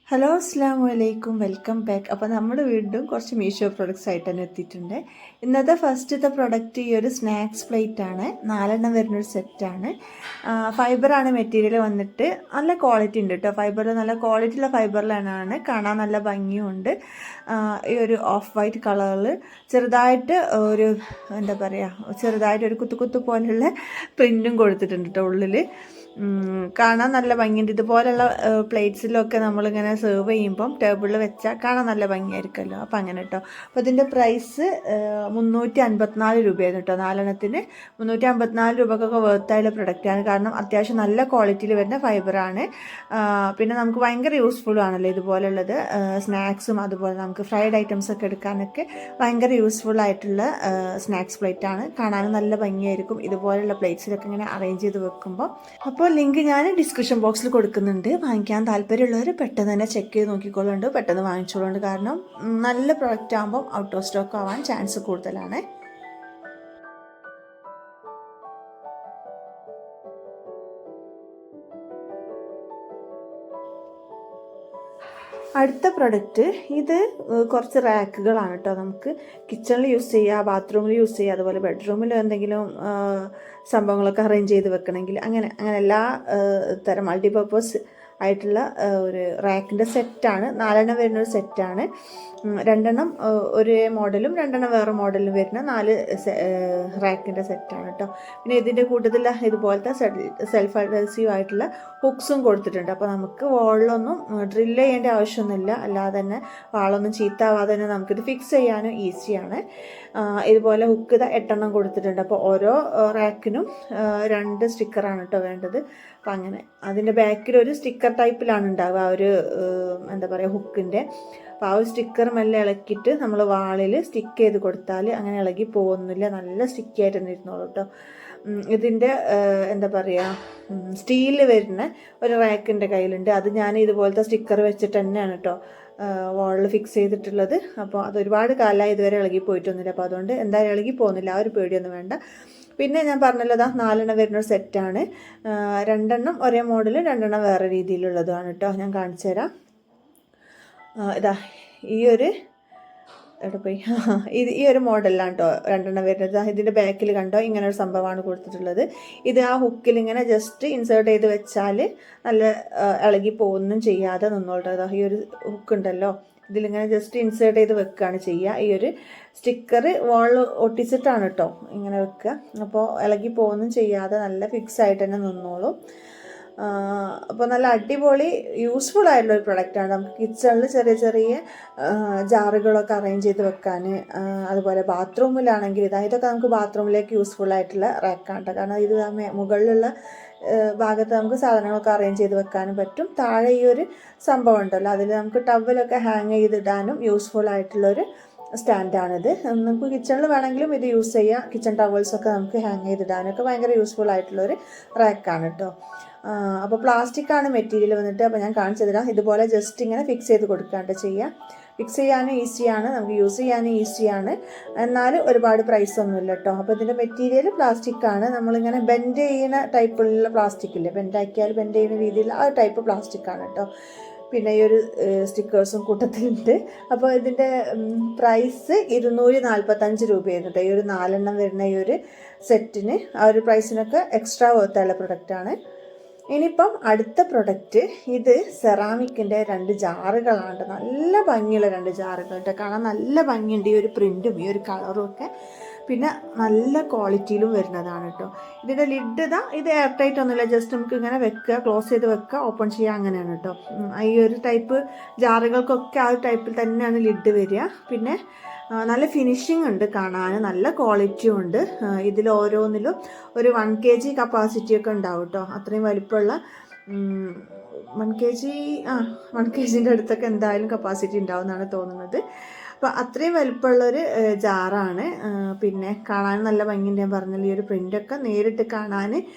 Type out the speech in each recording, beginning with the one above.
Hello അസ്സാമു അലൈക്കും, welcome back. അപ്പോൾ നമ്മൾ വീണ്ടും കുറച്ച് മീഷോ പ്രൊഡക്ട്സ് ആയിട്ട് തന്നെ എത്തിയിട്ടുണ്ട്. ഇന്നത്തെ ഫസ്റ്റത്തെ പ്രൊഡക്റ്റ് ഈ ഒരു സ്നാക്സ് പ്ലേറ്റ് ആണ്. 4 വരുന്നൊരു സെറ്റാണ്. ഫൈബറാണ് മെറ്റീരിയൽ വന്നിട്ട്. നല്ല ക്വാളിറ്റി ഉണ്ട് കേട്ടോ. ഫൈബറിൽ നല്ല ക്വാളിറ്റിയുള്ള ഫൈബറിലാണ്. കാണാൻ നല്ല ഭംഗിയുണ്ട്. ഈ ഒരു ഓഫ് വൈറ്റ് കളറിൽ ചെറുതായിട്ട് ഒരു എന്താ പറയുക, ചെറുതായിട്ട് ഒരു കുത്തു പോലെയുള്ള പ്രിൻറ്റും കൊടുത്തിട്ടുണ്ട് കേട്ടോ ഉള്ളിൽ. കാണാൻ നല്ല ഭംഗിയുണ്ട്. ഇതുപോലുള്ള പ്ലേറ്റ്സിലൊക്കെ നമ്മളിങ്ങനെ സെർവ് ചെയ്യുമ്പം ടേബിളിൽ വെച്ചാൽ കാണാൻ നല്ല ഭംഗിയായിരിക്കുമല്ലോ. അപ്പോൾ അങ്ങനെ കേട്ടോ. അപ്പോൾ ഇതിൻ്റെ പ്രൈസ് 354 രൂപയായിരുന്നു കേട്ടോ. 4 354 രൂപക്കൊക്കെ വേർത്തായുള്ള പ്രൊഡക്റ്റാണ്. കാരണം അത്യാവശ്യം നല്ല ക്വാളിറ്റിയിൽ വരുന്ന ഫൈബറാണ്. പിന്നെ നമുക്ക് ഭയങ്കര യൂസ്ഫുൾ ആണല്ലോ ഇതുപോലുള്ളത്. സ്നാക്സും അതുപോലെ നമുക്ക് ഫ്രൈഡ് ഐറ്റംസ് ഒക്കെ എടുക്കാനൊക്കെ ഭയങ്കര യൂസ്ഫുൾ ആയിട്ടുള്ള സ്നാക്സ് പ്ലേറ്റ് ആണ്. കാണാനും നല്ല ഭംഗിയായിരിക്കും ഇതുപോലുള്ള പ്ലേറ്റ്സിലൊക്കെ ഇങ്ങനെ അറേഞ്ച് ചെയ്ത് വെക്കുമ്പോൾ. അപ്പോൾ ലിങ്ക് ഞാൻ ഡിസ്ക്രിപ്ഷൻ ബോക്സിൽ കൊടുക്കുന്നുണ്ട്. വാങ്ങിക്കാൻ താല്പര്യമുള്ളവർ പെട്ടെന്ന് തന്നെ ചെക്ക് ചെയ്ത് നോക്കിക്കോളുണ്ട്, പെട്ടെന്ന് വാങ്ങിച്ചോളുണ്ട്. കാരണം നല്ല പ്രൊഡക്റ്റ് ആകുമ്പോൾ ഔട്ട് ഓഫ് സ്റ്റോക്ക് ആവാൻ ചാൻസ് കൂടുതലാണ്. അടുത്ത പ്രൊഡക്റ്റ് ഇത് കുറച്ച് റാക്കുകളാണ് കേട്ടോ. നമുക്ക് കിച്ചണിൽ യൂസ് ചെയ്യുക, ബാത്റൂമിൽ യൂസ് ചെയ്യുക, അതുപോലെ ബെഡ്റൂമിൽ എന്തെങ്കിലും സംഭവങ്ങളൊക്കെ അറേഞ്ച് ചെയ്ത് വെക്കണമെങ്കിൽ അങ്ങനെ എല്ലാ തരം മൾട്ടിപർപ്പസ് ആയിട്ടുള്ള ഒരു റാക്കിൻ്റെ സെറ്റാണ്. 4 വരുന്നൊരു സെറ്റാണ്. 2 ഒരേ മോഡലും 2 വേറെ മോഡലും വരുന്ന 4 റാക്കിൻ്റെ സെറ്റാണ് കേട്ടോ. പിന്നെ ഇതിൻ്റെ കൂട്ടത്തിൽ ഇതുപോലത്തെ സെൽഫ് അഡ്ഹസീവ് ആയിട്ടുള്ള ഹുക്സും കൊടുത്തിട്ടുണ്ട്. അപ്പോൾ നമുക്ക് വാളിലൊന്നും ഡ്രില്ല് ചെയ്യേണ്ട ആവശ്യമൊന്നുമില്ല. അല്ലാതെ തന്നെ വാളൊന്നും ചീത്താവാതെ തന്നെ നമുക്കിത് ഫിക്സ് ചെയ്യാനും ഈസിയാണ്. ഇതുപോലെ ഹുക്ക് 8 കൊടുത്തിട്ടുണ്ട്. അപ്പോൾ ഓരോ റാക്കിനും 2 സ്റ്റിക്കറാണ് കേട്ടോ വേണ്ടത്. അപ്പം അങ്ങനെ അതിൻ്റെ ബാക്കിൽ ഒരു സ്റ്റിക്കർ ടൈപ്പിലാണ് ഉണ്ടാവുക ആ ഒരു എന്താ പറയുക ഹുക്കിൻ്റെ. അപ്പോൾ ആ ഒരു സ്റ്റിക്കർ മെല്ലെ ഇളക്കിയിട്ട് നമ്മൾ വാളിൽ സ്റ്റിക്ക് ചെയ്ത് കൊടുത്താൽ അങ്ങനെ ഇളകി പോകുന്നില്ല, നല്ല സ്റ്റിക്കി ആയിട്ട് തന്നെ ഇരുന്നോളൂ കേട്ടോ. ഇതിൻ്റെ എന്താ പറയുക സ്റ്റീലിൽ വരുന്ന ഒരു റാക്കിൻ്റെ കയ്യിലുണ്ട്. അത് ഞാൻ ഇതുപോലത്തെ സ്റ്റിക്കർ വെച്ചിട്ട് തന്നെയാണ് കേട്ടോ വാളിൽ ഫിക്സ് ചെയ്തിട്ടുള്ളത്. അപ്പോൾ അത് ഒരുപാട് കാലമായി ഇതുവരെ ഇളകി പോയിട്ടൊന്നുമില്ല. അപ്പോൾ അതുകൊണ്ട് എന്തായാലും ഇളകി പോകുന്നില്ല, ആ ഒരു പേടിയൊന്നും വേണ്ട. പിന്നെ ഞാൻ പറഞ്ഞല്ലോ 4 വരുന്നൊരു സെറ്റാണ്. 2 ഒരേ മോഡൽ, 2 വേറെ രീതിയിലുള്ളതാണ് കേട്ടോ. ഞാൻ കാണിച്ചു തരാം. ഇതാ ഈ ഒരു എവിടെ പോയി ഈ ഒരു മോഡലാണ് കേട്ടോ 2 വരുന്നത്. ഇതിൻ്റെ ബാക്കിൽ കണ്ടോ ഇങ്ങനെ ഒരു സംഭവമാണ് കൊടുത്തിട്ടുള്ളത്. ഇത് ആ ഹുക്കിൽ ഇങ്ങനെ ജസ്റ്റ് ഇൻസേർട്ട് ചെയ്ത് വെച്ചാൽ നല്ല ഇളകി പോകുന്നും ചെയ്യാതെ നിന്നോട്ടോ. ഈ ഒരു ഹുക്ക് ഉണ്ടല്ലോ, ഇതിലിങ്ങനെ ജസ്റ്റ് ഇൻസേർട്ട് ചെയ്ത് വെക്കുകയാണ് ചെയ്യുക. ഈ ഒരു സ്റ്റിക്കർ വാളിൽ ഒട്ടിച്ചിട്ടാണ് കേട്ടോ ഇങ്ങനെ വെക്കുക. അപ്പോൾ ഇളകി പോകുന്നും ചെയ്യാതെ നല്ല ഫിക്സ് ആയിട്ട് തന്നെ നിന്നോളും. അപ്പോൾ നല്ല അടിപൊളി യൂസ്ഫുൾ ആയിട്ടുള്ള ഒരു പ്രൊഡക്റ്റാണ്. നമുക്ക് കിച്ചണിൽ ചെറിയ ചെറിയ ജാറുകളൊക്കെ അറേഞ്ച് ചെയ്ത് വെക്കാൻ, അതുപോലെ ബാത്റൂമിലാണെങ്കിൽ ഇതൊക്കെ നമുക്ക് ബാത്റൂമിലേക്ക് യൂസ്ഫുൾ ആയിട്ടുള്ള റാക്കാണ് കേട്ടോ. കാരണം ഇത് മുകളിലുള്ള ഭാഗത്ത് നമുക്ക് സാധനങ്ങളൊക്കെ അറേഞ്ച് ചെയ്ത് വെക്കാനും പറ്റും. താഴെ ഈ ഒരു സംഭവം ഉണ്ടല്ലോ, അതിൽ നമുക്ക് ടവലൊക്കെ ഹാങ് ചെയ്തിടാനും യൂസ്ഫുൾ ആയിട്ടുള്ളൊരു സ്റ്റാൻഡാണിത്. നമുക്ക് കിച്ചണിൽ വേണമെങ്കിലും ഇത് യൂസ് ചെയ്യാം. കിച്ചൺ ടവൽസൊക്കെ നമുക്ക് ഹാങ് ചെയ്തിടാനൊക്കെ ഭയങ്കര യൂസ്ഫുൾ ആയിട്ടുള്ളൊരു റാക്കാണ് കേട്ടോ. അപ്പോൾ പ്ലാസ്റ്റിക്കാണ് മെറ്റീരിയൽ വന്നിട്ട്. അപ്പോൾ ഞാൻ കാണിച്ചു തരാം. ഇതുപോലെ ജസ്റ്റ് ഇങ്ങനെ ഫിക്സ് ചെയ്ത് കൊടുക്കാണ്ട് ചെയ്യുക. ഫിക്സ് ചെയ്യാനും ഈസിയാണ്, നമുക്ക് യൂസ് ചെയ്യാനും ഈസിയാണ്. എന്നാൽ ഒരുപാട് പ്രൈസ് ഒന്നുമില്ല കേട്ടോ. അപ്പോൾ ഇതിൻ്റെ മെറ്റീരിയൽ പ്ലാസ്റ്റിക്കാണ്. നമ്മളിങ്ങനെ ബെൻഡ് ചെയ്യുന്ന ടൈപ്പിലുള്ള പ്ലാസ്റ്റിക് ഇല്ലേ, ബെൻഡാക്കിയാൽ ബെൻഡ് ചെയ്യുന്ന രീതിയിൽ ആ ഒരു ടൈപ്പ് പ്ലാസ്റ്റിക്കാണ് കേട്ടോ. പിന്നെ ഈ ഒരു സ്റ്റിക്കേഴ്സും കൂട്ടത്തിലുണ്ട്. അപ്പോൾ ഇതിൻ്റെ പ്രൈസ് 245 രൂപയായിരുന്നു കേട്ടോ. ഈ ഒരു 4 വരുന്ന ഈ ഒരു സെറ്റിന് ആ ഒരു പ്രൈസിനൊക്കെ എക്സ്ട്രാ വർത്തുള്ള പ്രൊഡക്റ്റാണ്. ഇനിയിപ്പം അടുത്ത പ്രൊഡക്റ്റ് ഇത് സെറാമിക്കിൻ്റെ 2 ജാറുകളാണ്. നല്ല ഭംഗിയുള്ള 2 ജാറുകൾ കേട്ടോ. കാണാൻ നല്ല ഭംഗിയുണ്ട് ഈ ഒരു പ്രിൻറ്റും ഈ ഒരു കളറും ഒക്കെ. പിന്നെ നല്ല ക്വാളിറ്റിയിലും വരുന്നതാണ് കേട്ടോ. ഇതിൻ്റെ ലിഡ് ഇത് എയർ ടൈറ്റ് ഒന്നുമില്ല, ജസ്റ്റ് നമുക്ക് ഇങ്ങനെ വെക്കുക, ക്ലോസ് ചെയ്ത് വെക്കുക, ഓപ്പൺ ചെയ്യുക, അങ്ങനെയാണ് കേട്ടോ. ഈ ഒരു ടൈപ്പ് ജാറുകൾക്കൊക്കെ ആ ഒരു ടൈപ്പിൽ തന്നെയാണ് ലിഡ് വരിക. പിന്നെ നല്ല ഫിനിഷിംഗ് ഉണ്ട്, കാണാൻ നല്ല ക്വാളിറ്റിയും ഉണ്ട്. ഇതിൽ ഓരോന്നിലും ഒരു 1 kg കപ്പാസിറ്റിയൊക്കെ ഉണ്ടാവും കേട്ടോ. അത്രയും വലിപ്പമുള്ള 1 kgൻ്റെ അടുത്തൊക്കെ എന്തായാലും കപ്പാസിറ്റി ഉണ്ടാവും എന്നാണ് തോന്നുന്നത്. അപ്പോൾ അത്രയും വലിപ്പമുള്ളൊരു ജാറാണ്. പിന്നെ കാണാൻ നല്ല ഭംഗിയുണ്ട്. ഞാൻ പറഞ്ഞല്ലോ ഈ ഒരു പ്രിൻ്റൊക്കെ നേരിട്ട് കാണാൻ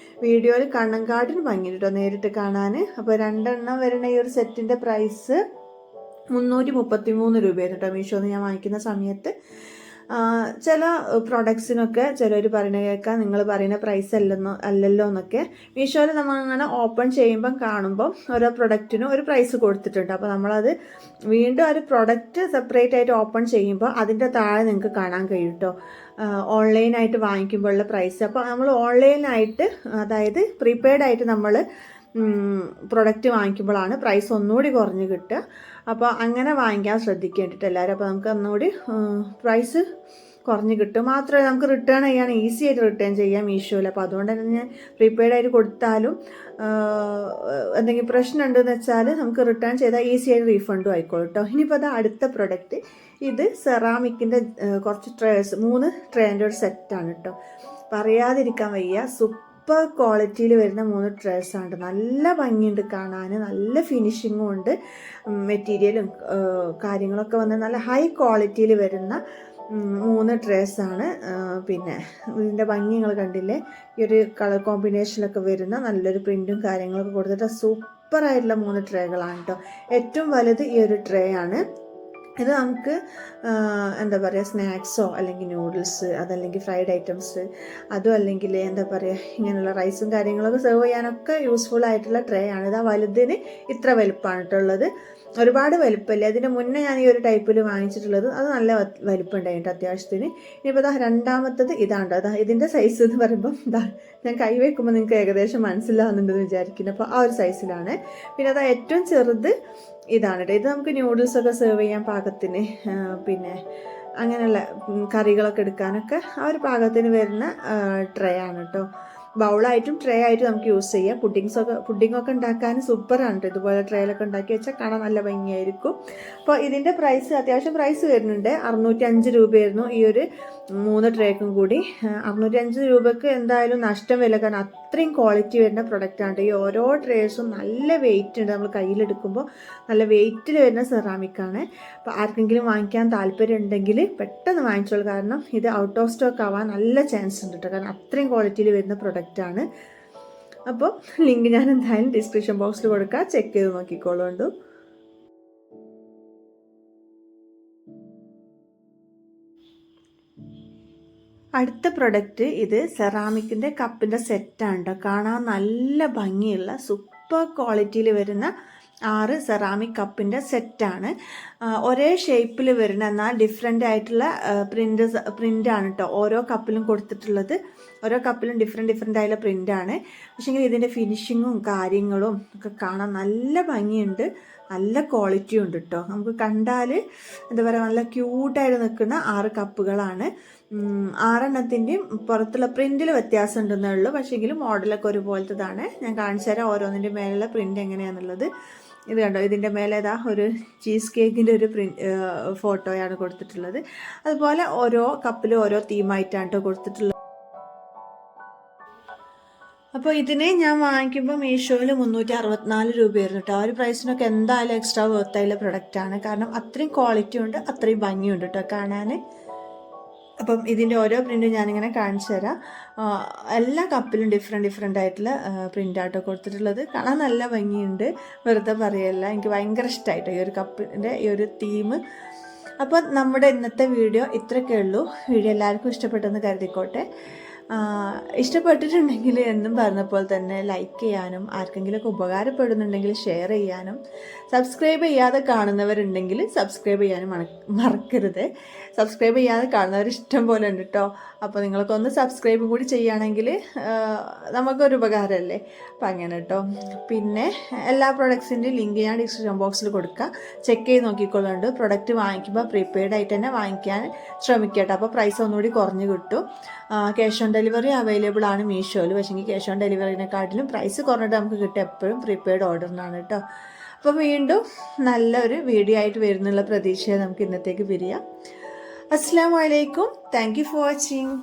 വീഡിയോയിൽ കണ്ണങ്കാട്ടിന് ഭംഗിയുണ്ട് കേട്ടോ നേരിട്ട് കാണാൻ. അപ്പോൾ 2 വരുന്ന ഈ ഒരു സെറ്റിൻ്റെ പ്രൈസ് 333 രൂപയായിരുന്നു കേട്ടോ മീഷോന്ന് ഞാൻ വാങ്ങിക്കുന്ന സമയത്ത്. ചില പ്രൊഡക്ട്സിനൊക്കെ ചിലർ പറയുന്നത് കേൾക്കാം നിങ്ങൾ പറയുന്ന പ്രൈസ് അല്ലല്ലോ എന്നൊക്കെ. മീഷോയിൽ നമ്മൾ അങ്ങനെ ഓപ്പൺ ചെയ്യുമ്പം കാണുമ്പം ഓരോ പ്രൊഡക്റ്റിനും ഒരു പ്രൈസ് കൊടുത്തിട്ടുണ്ട്. അപ്പോൾ നമ്മളത് വീണ്ടും ഒരു പ്രൊഡക്റ്റ് സെപ്പറേറ്റ് ആയിട്ട് ഓപ്പൺ ചെയ്യുമ്പോൾ അതിൻ്റെ താഴെ നിങ്ങൾക്ക് കാണാൻ കഴിയും കേട്ടോ ഓൺലൈനായിട്ട് വാങ്ങിക്കുമ്പോഴുള്ള പ്രൈസ്. അപ്പോൾ നമ്മൾ ഓൺലൈനായിട്ട് അതായത് പ്രീപെയ്ഡ് ആയിട്ട് നമ്മൾ പ്രൊഡക്റ്റ് വാങ്ങിക്കുമ്പോഴാണ് പ്രൈസ് ഒന്നുകൂടി കുറഞ്ഞ് കിട്ടുക. അപ്പോൾ അങ്ങനെ വാങ്ങിക്കാൻ ശ്രദ്ധിക്കേണ്ടിട്ട് എല്ലാവരും. അപ്പോൾ നമുക്ക് ഒന്നുകൂടി പ്രൈസ് കുറഞ്ഞ് കിട്ടും. മാത്രമല്ല നമുക്ക് റിട്ടേൺ ചെയ്യാൻ ഈസി ആയിട്ട് റിട്ടേൺ ചെയ്യാം മീഷോയിൽ. അപ്പോൾ അതുകൊണ്ട് തന്നെ ഞാൻ പ്രീപെയ്ഡ് ആയിട്ട് കൊടുത്താലും എന്തെങ്കിലും പ്രശ്നം ഉണ്ടെന്ന് വെച്ചാൽ നമുക്ക് റിട്ടേൺ ചെയ്താൽ ഈസി ആയിട്ട് റീഫണ്ടും ആയിക്കോളും കേട്ടോ. ഇനിയിപ്പോൾ അത് അടുത്ത പ്രൊഡക്റ്റ്, ഇത് സെറാമിക്കിൻ്റെ കുറച്ച് ട്രേസ് 3 ട്രേൻ്റെ ഒരു സെറ്റാണ് കേട്ടോ. പറയാതിരിക്കാൻ വയ്യ. സൂപ്പർ ക്വാളിറ്റിയിൽ വരുന്ന 3 ട്രേസാണ്. നല്ല ഭംഗിയുണ്ട് കാണാൻ, നല്ല ഫിനിഷിങ്ങും ഉണ്ട്. മെറ്റീരിയലും കാര്യങ്ങളൊക്കെ വന്ന് നല്ല ഹൈ ക്വാളിറ്റിയിൽ വരുന്ന 3 ട്രേസാണ്. പിന്നെ ഇതിൻ്റെ ഭംഗി നിങ്ങൾ കണ്ടില്ലേ, ഈ ഒരു കളർ കോമ്പിനേഷനിലൊക്കെ വരുന്ന നല്ലൊരു പ്രിൻറ്റും കാര്യങ്ങളൊക്കെ കൊടുത്തിട്ട് സൂപ്പറായിട്ടുള്ള 3 ട്രേകളാണ് കേട്ടോ. ഏറ്റവും വലുത് ഈ ഒരു ട്രേ ആണ്. ഇത് നമുക്ക് എന്താ പറയുക സ്നാക്സോ അല്ലെങ്കിൽ നൂഡിൽസ് അതല്ലെങ്കിൽ ഫ്രൈഡ് ഐറ്റംസ് അതും അല്ലെങ്കിൽ എന്താ പറയുക ഇങ്ങനെയുള്ള റൈസും കാര്യങ്ങളൊക്കെ സെർവ് ചെയ്യാനൊക്കെ യൂസ്ഫുൾ ആയിട്ടുള്ള ട്രേ ആണ്. ഇത് ആ വലുതിന് ഇത്ര വലുപ്പമാണ് കേട്ടുള്ളത്, ഒരുപാട് വലുപ്പമില്ല. അതിൻ്റെ മുന്നേ ഞാൻ ഈ ഒരു ടൈപ്പിൽ വാങ്ങിച്ചിട്ടുള്ളത് അത് നല്ല വലുപ്പം ഉണ്ടായിട്ട് അത്യാവശ്യത്തിന്. ഇനിയിപ്പോൾ ഇതാ രണ്ടാമത്തത് ഇതാണ്ട്. അതാ ഇതിൻ്റെ സൈസ് എന്ന് പറയുമ്പം ഇതാ ഞാൻ കൈ വയ്ക്കുമ്പോൾ നിങ്ങൾക്ക് ഏകദേശം മനസ്സിലാവുന്നുണ്ടെന്ന് വിചാരിക്കുന്നു. അപ്പോൾ ആ ഒരു സൈസിലാണ്. പിന്നെ അതാ ഏറ്റവും ചെറുത് ഇതാണ് കേട്ടോ. ഇത് നമുക്ക് ന്യൂഡിൽസൊക്കെ സെർവ് ചെയ്യാൻ പാകത്തിന്, പിന്നെ അങ്ങനെയുള്ള കറികളൊക്കെ എടുക്കാനൊക്കെ ആ ഒരു പാകത്തിന് വരുന്ന ട്രേ ആണ് കേട്ടോ. ബൗളായിട്ടും ട്രേ ആയിട്ടും നമുക്ക് യൂസ് ചെയ്യാം. പുഡിങ്ങൊക്കെ ഉണ്ടാക്കാൻ സൂപ്പറാണ് കേട്ടോ. ഇതുപോലെ ട്രേയിലൊക്കെ ഉണ്ടാക്കി വെച്ചാൽ കാണാൻ നല്ല ഭംഗിയായിരിക്കും. അപ്പോൾ ഇതിൻ്റെ പ്രൈസ് അത്യാവശ്യം പ്രൈസ് വരുന്നുണ്ട്. 605 രൂപയായിരുന്നു ഈ ഒരു 3 ട്രേക്കും കൂടി. 605 രൂപയ്ക്ക് എന്തായാലും നഷ്ടം വരില്ല, കാരണം അത്രയും ക്വാളിറ്റി വരുന്ന പ്രൊഡക്റ്റാണ്. ഈ ഓരോ ട്രേസും നല്ല വെയിറ്റ് ഉണ്ട്. നമ്മൾ കയ്യിലെടുക്കുമ്പോൾ നല്ല വെയിറ്റിൽ വരുന്ന സെറാമിക്കാണ്. അപ്പോൾ ആർക്കെങ്കിലും വാങ്ങിക്കാൻ താല്പര്യം ഉണ്ടെങ്കിൽ പെട്ടെന്ന് വാങ്ങിച്ചോളൂ, കാരണം ഇത് ഔട്ട് ഓഫ് സ്റ്റോക്ക് ആവാൻ നല്ല ചാൻസ് ഉണ്ട് കേട്ടോ, കാരണം അത്രയും ക്വാളിറ്റിയിൽ വരുന്ന പ്രൊഡക്റ്റാണ്. അപ്പോൾ ലിങ്ക് ഞാൻ എന്തായാലും ഡിസ്ക്രിപ്ഷൻ ബോക്സിൽ കൊടുക്കാം, ചെക്ക് ചെയ്ത് നോക്കിക്കോളൂ. അടുത്ത പ്രൊഡക്റ്റ് ഇത് സെറാമിക്കിൻ്റെ കപ്പിൻ്റെ സെറ്റാണ് കേട്ടോ. കാണാൻ നല്ല ഭംഗിയുള്ള സൂപ്പർ ക്വാളിറ്റിയിൽ വരുന്ന 6 സെറാമിക് കപ്പിൻ്റെ സെറ്റാണ്. ഒരേ ഷേപ്പിൽ വരുന്ന എന്നാൽ ഡിഫറെൻ്റ് ആയിട്ടുള്ള പ്രിൻ്റാണ് കേട്ടോ ഓരോ കപ്പിലും കൊടുത്തിട്ടുള്ളത്. ഓരോ കപ്പിലും ഡിഫറെൻ്റ് ആയിട്ടുള്ള പ്രിൻ്റാണ്. പക്ഷേങ്കിൽ ഇതിൻ്റെ ഫിനിഷിങ്ങും കാര്യങ്ങളും ഒക്കെ കാണാൻ നല്ല ഭംഗിയുണ്ട്, നല്ല ക്വാളിറ്റിയും ഉണ്ട് കേട്ടോ. നമുക്ക് കണ്ടാൽ എന്താ പറയുക നല്ല ക്യൂട്ടായിട്ട് നിൽക്കുന്ന 6 കപ്പുകളാണ്. 6 എണ്ണത്തിൻ്റെയും പുറത്തുള്ള പ്രിൻറ്റിൽ വ്യത്യാസം ഉണ്ടെന്നേ ഉള്ളൂ. പക്ഷേങ്കിലും മോഡലൊക്കെ ഒരുപോലത്തതാണ്. ഞാൻ കാണിച്ചു തരാം ഓരോന്നിൻ്റെ മേലുള്ള പ്രിൻ്റ് എങ്ങനെയാണെന്നുള്ളത്. ഇത് കണ്ടോ, ഇതിൻ്റെ മേലെ ഇതാ ഒരു ചീസ് കേക്കിൻ്റെ ഒരു ഫോട്ടോയാണ് കൊടുത്തിട്ടുള്ളത്. അതുപോലെ ഓരോ കപ്പിലും ഓരോ തീമായിട്ടാണ് കേട്ടോ കൊടുത്തിട്ടുള്ളത്. അപ്പോൾ ഇതിനെ ഞാൻ വാങ്ങിക്കുമ്പോൾ മീഷോയിൽ 364 രൂപയായിരുന്നു കേട്ടോ. ആ ഒരു പ്രൈസിനൊക്കെ എന്തായാലും എക്സ്ട്രാ വർത്തായുള്ള പ്രൊഡക്റ്റാണ്, കാരണം അത്രയും ക്വാളിറ്റി ഉണ്ട്, അത്രയും ഭംഗിയുണ്ട് കേട്ടോ കാണാൻ. അപ്പം ഇതിൻ്റെ ഓരോ പ്രിൻറ്റും ഞാനിങ്ങനെ കാണിച്ചു തരാം. എല്ലാ കപ്പിലും ഡിഫറെൻ്റ് ആയിട്ടുള്ള പ്രിൻ്റാട്ടോ കൊടുത്തിട്ടുള്ളത്. കാണാൻ നല്ല ഭംഗിയുണ്ട്, വെറുതെ പറയല്ല. എനിക്ക് ഭയങ്കര ഇഷ്ടമായിട്ടോ ഈ ഒരു കപ്പിൻ്റെ ഈ ഒരു തീം. അപ്പോൾ നമ്മുടെ ഇന്നത്തെ വീഡിയോ ഇത്രയൊക്കെ ഉള്ളൂ. വീഡിയോ എല്ലാവർക്കും ഇഷ്ടപ്പെട്ടെന്ന് കരുതിക്കോട്ടെ. ഇഷ്ടപ്പെട്ടിട്ടുണ്ടെങ്കിൽ എന്നും പറഞ്ഞപ്പോൾ തന്നെ ലൈക്ക് ചെയ്യാനും ആർക്കെങ്കിലുമൊക്കെ ഉപകാരപ്പെടുന്നുണ്ടെങ്കിൽ ഷെയർ ചെയ്യാനും സബ്സ്ക്രൈബ് ചെയ്യാതെ കാണുന്നവരുണ്ടെങ്കിൽ സബ്സ്ക്രൈബ് ചെയ്യാനും മറക്കരുത്. സബ്സ്ക്രൈബ് ചെയ്യാതെ കാണുന്നവർ ഇഷ്ടം പോലെ ഉണ്ട് കേട്ടോ. അപ്പോൾ നിങ്ങളൊക്കെ ഒന്ന് സബ്സ്ക്രൈബ് കൂടി ചെയ്യുകയാണെങ്കിൽ നമുക്കൊരു ഉപകാരമല്ലേ. അപ്പം അങ്ങനെ കേട്ടോ. പിന്നെ എല്ലാ പ്രൊഡക്ട്സിൻ്റെയും ലിങ്ക് ഞാൻ ഡിസ്ക്രിപ്ഷൻ ബോക്സിൽ കൊടുക്കുക, ചെക്ക് ചെയ്ത് നോക്കിക്കൊള്ളുന്നുണ്ട്. പ്രൊഡക്റ്റ് വാങ്ങിക്കുമ്പോൾ പ്രീപെയ്ഡ് ആയിട്ട് തന്നെ വാങ്ങിക്കാൻ ശ്രമിക്കട്ടെ, അപ്പോൾ പ്രൈസ് ഒന്നുകൂടി കുറഞ്ഞ് കിട്ടും. ക്യാഷ് ഓൺ ഡെലിവറി അവൈലബിൾ ആണ് മീഷോയിൽ. പക്ഷേ ക്യാഷ് ഓൺ ഡെലിവറിനെക്കാട്ടിലും പ്രൈസ് കുറഞ്ഞിട്ട് നമുക്ക് കിട്ടുക എപ്പോഴും പ്രീപെയ്ഡ് ഓർഡറിനാണ് കേട്ടോ. അപ്പോൾ വീണ്ടും നല്ലൊരു വീഡിയോ ആയിട്ട് വരുന്നുള്ള പ്രതീക്ഷയെ നമുക്ക് ഇന്നത്തേക്ക് പിരിയാം. അസ്സലാമു അലൈക്കും. Thank you for watching.